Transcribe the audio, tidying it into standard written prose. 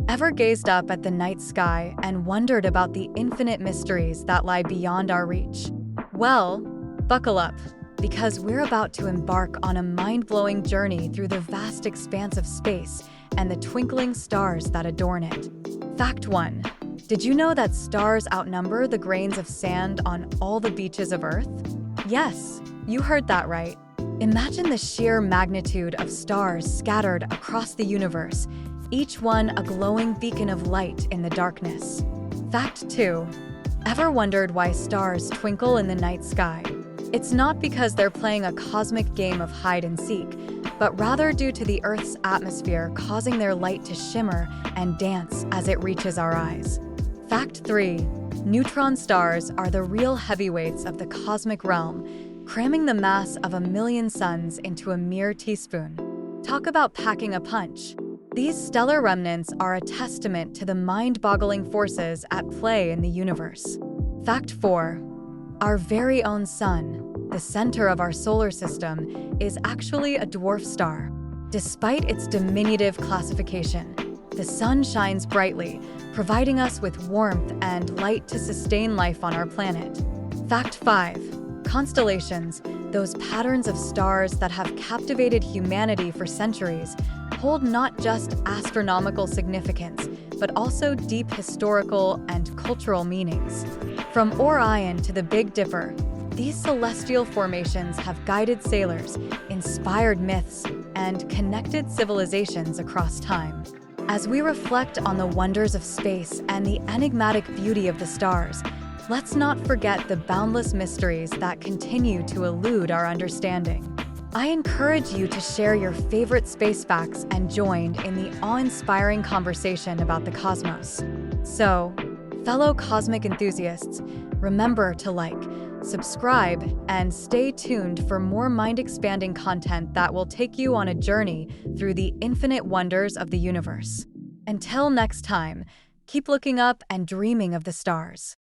Ever gazed up at the night sky and wondered about the infinite mysteries that lie beyond our reach? Well, buckle up, because we're about to embark on a mind-blowing journey through the vast expanse of space and the twinkling stars that adorn it. Fact 1. Did you know that stars outnumber the grains of sand on all the beaches of Earth? Yes, you heard that right. Imagine the sheer magnitude of stars scattered across the universe, each one a glowing beacon of light in the darkness. Fact 2. Ever wondered why stars twinkle in the night sky? It's not because they're playing a cosmic game of hide and seek, but rather due to the Earth's atmosphere causing their light to shimmer and dance as it reaches our eyes. Fact 3. Neutron stars are the real heavyweights of the cosmic realm, cramming the mass of a million suns into a mere teaspoon. Talk about packing a punch. These stellar remnants are a testament to the mind-boggling forces at play in the universe. Fact 4. Our very own sun, the center of our solar system, is actually a dwarf star. Despite its diminutive classification, the sun shines brightly, providing us with warmth and light to sustain life on our planet. Fact 5. Constellations, those patterns of stars that have captivated humanity for centuries, hold not just astronomical significance, but also deep historical and cultural meanings. From Orion to the Big Dipper, these celestial formations have guided sailors, inspired myths, and connected civilizations across time. As we reflect on the wonders of space and the enigmatic beauty of the stars, let's not forget the boundless mysteries that continue to elude our understanding. I encourage you to share your favorite space facts and join in the awe-inspiring conversation about the cosmos. So, fellow cosmic enthusiasts, remember to like, subscribe, and stay tuned for more mind-expanding content that will take you on a journey through the infinite wonders of the universe. Until next time, keep looking up and dreaming of the stars.